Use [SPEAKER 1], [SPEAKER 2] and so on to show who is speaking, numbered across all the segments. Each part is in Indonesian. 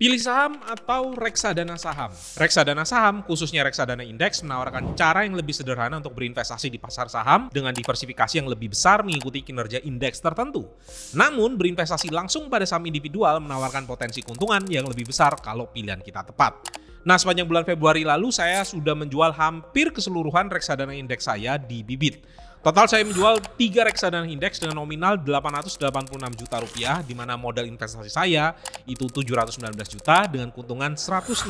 [SPEAKER 1] Pilih saham atau reksadana saham? Reksadana saham, khususnya reksadana indeks, menawarkan cara yang lebih sederhana untuk berinvestasi di pasar saham dengan diversifikasi yang lebih besar mengikuti kinerja indeks tertentu. Namun, berinvestasi langsung pada saham individual menawarkan potensi keuntungan yang lebih besar kalau pilihan kita tepat. Nah, sepanjang bulan Februari lalu saya sudah menjual hampir keseluruhan reksadana indeks saya di Bibit. Total saya menjual 3 reksadana indeks dengan nominal 886 juta rupiah, di mana modal investasi saya itu 719 juta dengan keuntungan 167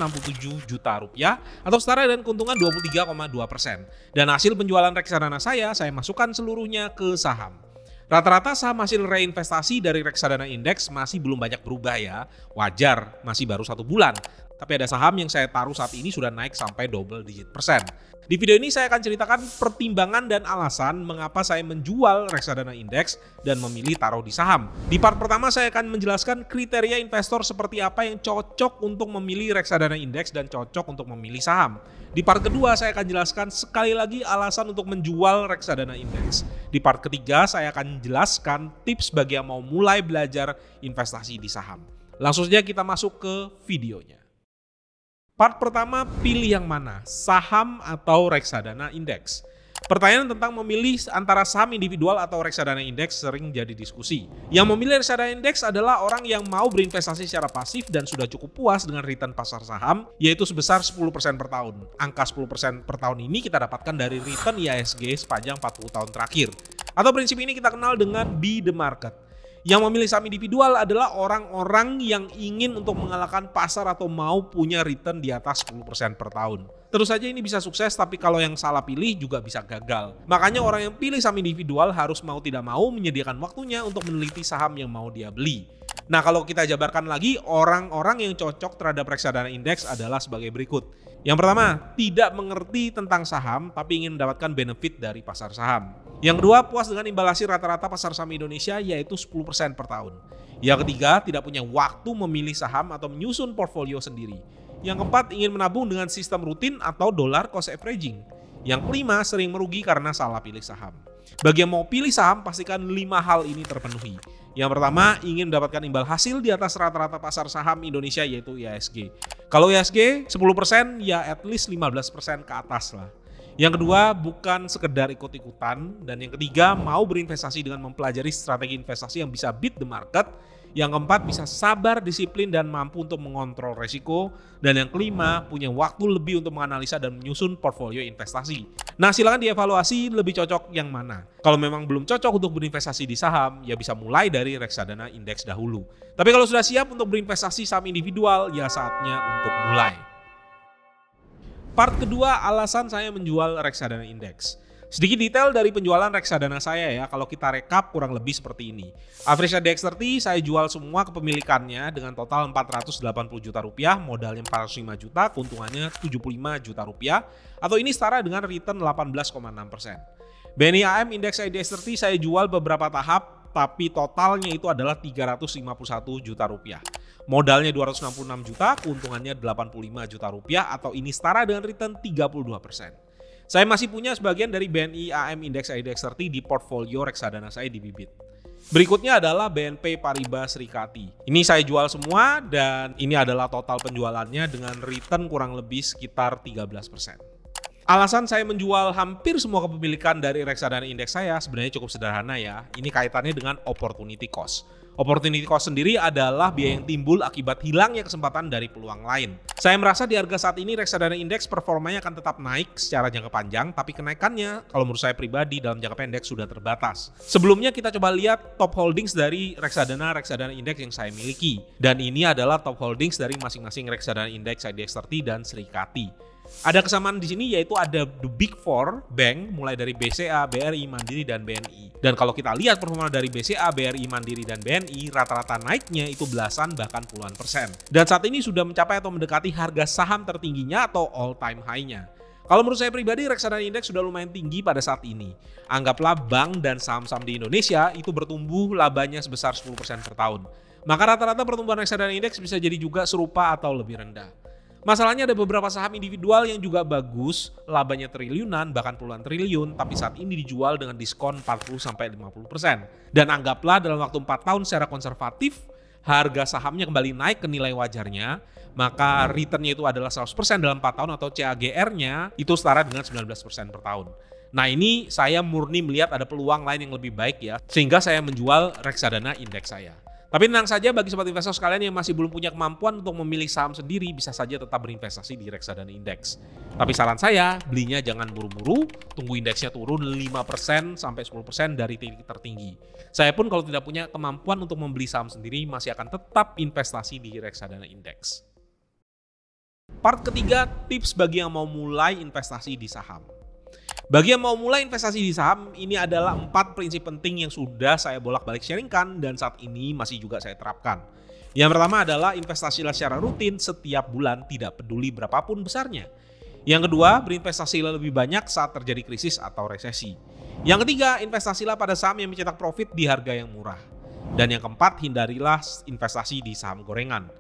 [SPEAKER 1] juta rupiah atau setara dengan keuntungan 23,2%. Dan hasil penjualan reksadana saya masukkan seluruhnya ke saham. Rata-rata saham hasil reinvestasi dari reksadana indeks masih belum banyak berubah ya, wajar masih baru 1 bulan. Tapi ada saham yang saya taruh saat ini sudah naik sampai double digit persen. Di video ini saya akan ceritakan pertimbangan dan alasan mengapa saya menjual reksadana indeks dan memilih taruh di saham. Di part pertama saya akan menjelaskan kriteria investor seperti apa yang cocok untuk memilih reksadana indeks dan cocok untuk memilih saham. Di part kedua saya akan jelaskan sekali lagi alasan untuk menjual reksadana indeks. Di part ketiga saya akan menjelaskan tips bagi yang mau mulai belajar investasi di saham. Langsung saja kita masuk ke videonya. Part pertama, pilih yang mana? Saham atau reksadana indeks? Pertanyaan tentang memilih antara saham individual atau reksadana indeks sering jadi diskusi. Yang memilih reksadana indeks adalah orang yang mau berinvestasi secara pasif dan sudah cukup puas dengan return pasar saham, yaitu sebesar 10% per tahun. Angka 10% per tahun ini kita dapatkan dari return IHSG sepanjang 40 tahun terakhir. Atau prinsip ini kita kenal dengan be the market. Yang memilih saham individual adalah orang-orang yang ingin untuk mengalahkan pasar atau mau punya return di atas 10% per tahun. Terus saja ini bisa sukses, tapi kalau yang salah pilih juga bisa gagal. Makanya orang yang pilih saham individual harus mau tidak mau menyediakan waktunya untuk meneliti saham yang mau dia beli. Nah, kalau kita jabarkan lagi, orang-orang yang cocok terhadap reksadana indeks adalah sebagai berikut. Yang pertama, tidak mengerti tentang saham tapi ingin mendapatkan benefit dari pasar saham. Yang kedua, puas dengan imbal hasil rata-rata pasar saham Indonesia yaitu 10% per tahun. Yang ketiga, tidak punya waktu memilih saham atau menyusun portfolio sendiri. Yang keempat, ingin menabung dengan sistem rutin atau dollar cost averaging. Yang kelima, sering merugi karena salah pilih saham. Bagi yang mau pilih saham, pastikan 5 hal ini terpenuhi. Yang pertama, ingin mendapatkan imbal hasil di atas rata-rata pasar saham Indonesia yaitu IHSG. Kalau IHSG 10% ya at least 15% ke atas lah. Yang kedua, bukan sekedar ikut-ikutan. Dan yang ketiga, mau berinvestasi dengan mempelajari strategi investasi yang bisa beat the market. Yang keempat, bisa sabar, disiplin, dan mampu untuk mengontrol resiko. Dan yang kelima, punya waktu lebih untuk menganalisa dan menyusun portfolio investasi. Nah, silakan dievaluasi lebih cocok yang mana. Kalau memang belum cocok untuk berinvestasi di saham, ya bisa mulai dari reksadana indeks dahulu. Tapi kalau sudah siap untuk berinvestasi saham individual, ya saatnya untuk mulai. Part kedua, alasan saya menjual reksadana indeks. Sedikit detail dari penjualan reksadana saya ya, kalau kita rekap kurang lebih seperti ini. Afrisa DX30 saya jual semua kepemilikannya dengan total 480 juta rupiah, modalnya 405 juta, keuntungannya 75 juta rupiah, atau ini setara dengan return 18,6%. BNI AM Index IDX30 saya jual beberapa tahap, tapi totalnya itu adalah 351 juta rupiah. Modalnya 266 juta, keuntungannya 85 juta rupiah, atau ini setara dengan return 32%. Saya masih punya sebagian dari BNI AM Index IDX30 di portfolio reksadana saya di Bibit. Berikutnya adalah BNP Paribas Srikati. Ini saya jual semua dan ini adalah total penjualannya dengan return kurang lebih sekitar 13%. Alasan saya menjual hampir semua kepemilikan dari reksadana indeks saya sebenarnya cukup sederhana ya. Ini kaitannya dengan opportunity cost. Opportunity cost sendiri adalah biaya yang timbul akibat hilangnya kesempatan dari peluang lain. Saya merasa di harga saat ini reksadana indeks performanya akan tetap naik secara jangka panjang, tapi kenaikannya kalau menurut saya pribadi dalam jangka pendek sudah terbatas. Sebelumnya kita coba lihat top holdings dari reksadana indeks yang saya miliki. Dan ini adalah top holdings dari masing-masing reksadana indeks IDX30 dan Srikati. Ada kesamaan di sini yaitu ada the big four bank mulai dari BCA, BRI, Mandiri, dan BNI. Dan kalau kita lihat performa dari BCA, BRI, Mandiri, dan BNI, rata-rata naiknya itu belasan bahkan puluhan persen. Dan saat ini sudah mencapai atau mendekati harga saham tertingginya atau all time high-nya. Kalau menurut saya pribadi, reksadana indeks sudah lumayan tinggi pada saat ini. Anggaplah bank dan saham-saham di Indonesia itu bertumbuh labanya sebesar 10% per tahun. Maka rata-rata pertumbuhan reksadana indeks bisa jadi juga serupa atau lebih rendah. Masalahnya ada beberapa saham individual yang juga bagus, labanya triliunan bahkan puluhan triliun, tapi saat ini dijual dengan diskon 40-50%. Dan anggaplah dalam waktu 4 tahun secara konservatif, harga sahamnya kembali naik ke nilai wajarnya, maka returnnya itu adalah 100% dalam 4 tahun atau CAGR-nya itu setara dengan 19% per tahun. Nah ini saya murni melihat ada peluang lain yang lebih baik ya, sehingga saya menjual reksadana indeks saya. Tapi tenang saja bagi sobat investor sekalian yang masih belum punya kemampuan untuk memilih saham sendiri, bisa saja tetap berinvestasi di reksadana indeks. Tapi saran saya, belinya jangan buru-buru, tunggu indeksnya turun 5% sampai 10% dari titik tertinggi. Saya pun kalau tidak punya kemampuan untuk membeli saham sendiri, masih akan tetap investasi di reksadana indeks. Part ketiga, tips bagi yang mau mulai investasi di saham. Bagi yang mau mulai investasi di saham, ini adalah 4 prinsip penting yang sudah saya bolak-balik sharingkan dan saat ini masih juga saya terapkan. Yang pertama adalah investasilah secara rutin setiap bulan, tidak peduli berapapun besarnya. Yang kedua, berinvestasilah lebih banyak saat terjadi krisis atau resesi. Yang ketiga, investasilah pada saham yang mencetak profit di harga yang murah. Dan yang keempat, hindarilah investasi di saham gorengan.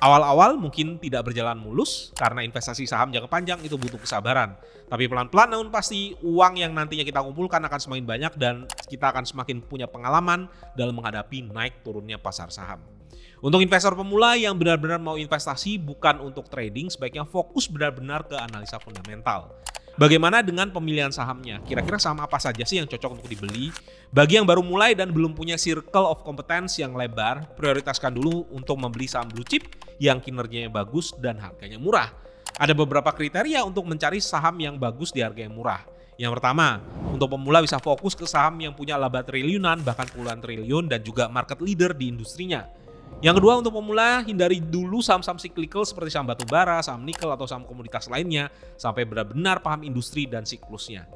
[SPEAKER 1] Awal-awal mungkin tidak berjalan mulus karena investasi saham jangka panjang itu butuh kesabaran. Tapi pelan-pelan namun pasti uang yang nantinya kita kumpulkan akan semakin banyak dan kita akan semakin punya pengalaman dalam menghadapi naik turunnya pasar saham. Untuk investor pemula yang benar-benar mau investasi bukan untuk trading, sebaiknya fokus benar-benar ke analisa fundamental. Bagaimana dengan pemilihan sahamnya? Kira-kira saham apa saja sih yang cocok untuk dibeli? Bagi yang baru mulai dan belum punya circle of competence yang lebar, prioritaskan dulu untuk membeli saham blue chip yang kinerjanya bagus dan harganya murah. Ada beberapa kriteria untuk mencari saham yang bagus di harga yang murah. Yang pertama, untuk pemula bisa fokus ke saham yang punya laba triliunan, bahkan puluhan triliun dan juga market leader di industrinya. Yang kedua, untuk pemula hindari dulu saham-saham cyclical seperti saham batu bara, saham nikel atau saham komoditas lainnya sampai benar-benar paham industri dan siklusnya.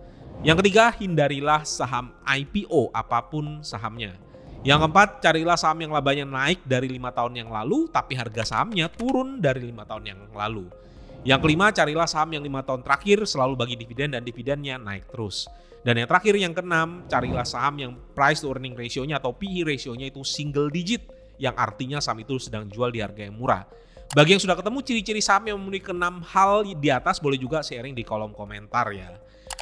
[SPEAKER 1] Yang ketiga, hindarilah saham IPO apapun sahamnya. Yang keempat, carilah saham yang labanya naik dari 5 tahun yang lalu tapi harga sahamnya turun dari 5 tahun yang lalu. Yang kelima, carilah saham yang 5 tahun terakhir selalu bagi dividen dan dividennya naik terus. Dan yang terakhir, yang keenam, carilah saham yang price to earning ratio-nya atau PE ratio-nya itu single digit, yang artinya saham itu sedang jual di harga yang murah. Bagi yang sudah ketemu ciri-ciri saham yang memenuhi ke-6 hal di atas, boleh juga sharing di kolom komentar ya.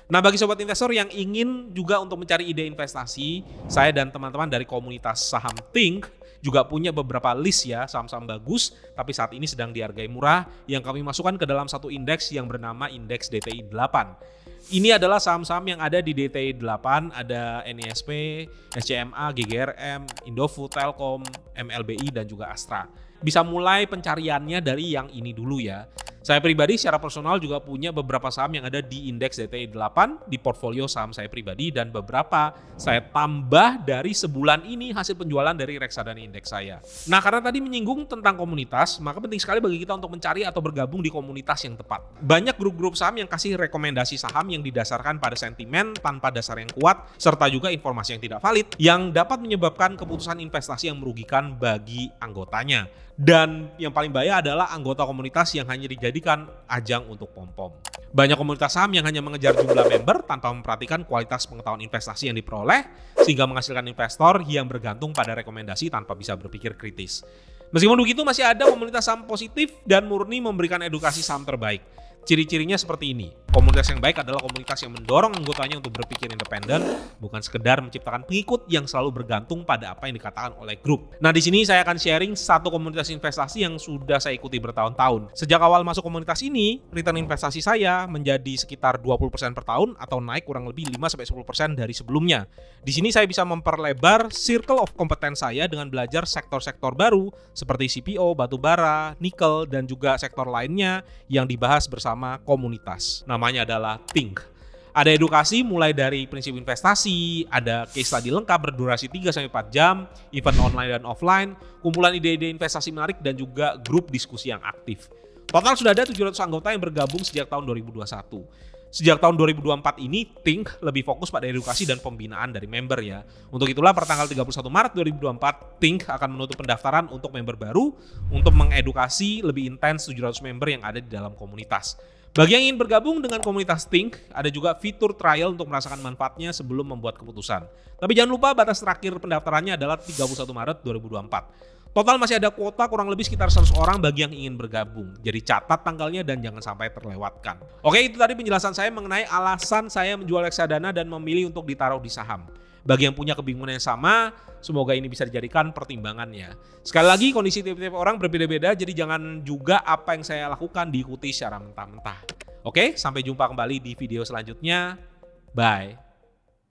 [SPEAKER 1] Nah, bagi sobat investor yang ingin juga untuk mencari ide investasi, saya dan teman-teman dari komunitas saham Think juga punya beberapa list ya saham-saham bagus, tapi saat ini sedang dihargai murah yang kami masukkan ke dalam satu indeks yang bernama indeks DTI 8. Ini adalah saham-saham yang ada di DTI 8, ada NISP, SCMA, GGRM, Indofood, Telkom, MLBI, dan juga Astra. Bisa mulai pencariannya dari yang ini dulu ya. Saya pribadi secara personal juga punya beberapa saham yang ada di indeks DTI 8 di portfolio saham saya pribadi dan beberapa saya tambah dari sebulan ini hasil penjualan dari reksadana indeks saya. Nah, karena tadi menyinggung tentang komunitas, maka penting sekali bagi kita untuk mencari atau bergabung di komunitas yang tepat. Banyak grup-grup saham yang kasih rekomendasi saham yang didasarkan pada sentimen tanpa dasar yang kuat serta juga informasi yang tidak valid yang dapat menyebabkan keputusan investasi yang merugikan bagi anggotanya. Dan yang paling bahaya adalah anggota komunitas yang hanya dijadikan ajang untuk pom-pom. Banyak komunitas saham yang hanya mengejar jumlah member tanpa memperhatikan kualitas pengetahuan investasi yang diperoleh, sehingga menghasilkan investor yang bergantung pada rekomendasi tanpa bisa berpikir kritis. Meskipun begitu, masih ada komunitas saham positif dan murni memberikan edukasi saham terbaik. Ciri-cirinya seperti ini. Komunitas yang baik adalah komunitas yang mendorong anggotanya untuk berpikir independen, bukan sekedar menciptakan pengikut yang selalu bergantung pada apa yang dikatakan oleh grup. Nah, di sini saya akan sharing satu komunitas investasi yang sudah saya ikuti bertahun-tahun. Sejak awal masuk komunitas ini, return investasi saya menjadi sekitar 20% per tahun atau naik kurang lebih 5-10% dari sebelumnya. Di sini saya bisa memperlebar circle of competence saya dengan belajar sektor-sektor baru seperti CPO, batu bara, nikel, dan juga sektor lainnya yang dibahas bersama komunitas. Namanya adalah Think. Ada edukasi mulai dari prinsip investasi, ada case study lengkap berdurasi 3-4 jam, event online dan offline, kumpulan ide-ide investasi menarik dan juga grup diskusi yang aktif. Total sudah ada 700 anggota yang bergabung sejak tahun 2021. Sejak tahun 2024 ini, Think lebih fokus pada edukasi dan pembinaan dari member ya. Untuk itulah pertanggal 31 Maret 2024, Think akan menutup pendaftaran untuk member baru untuk mengedukasi lebih intens 700 member yang ada di dalam komunitas. Bagi yang ingin bergabung dengan komunitas Think, ada juga fitur trial untuk merasakan manfaatnya sebelum membuat keputusan. Tapi jangan lupa batas terakhir pendaftarannya adalah 31 Maret 2024. Total masih ada kuota kurang lebih sekitar 100 orang bagi yang ingin bergabung. Jadi catat tanggalnya dan jangan sampai terlewatkan. Oke, itu tadi penjelasan saya mengenai alasan saya menjual reksadana dan memilih untuk ditaruh di saham. Bagi yang punya kebingungan yang sama, semoga ini bisa dijadikan pertimbangannya. Sekali lagi, kondisi tiap-tiap orang berbeda-beda, jadi jangan juga apa yang saya lakukan diikuti secara mentah-mentah. Oke, sampai jumpa kembali di video selanjutnya. Bye.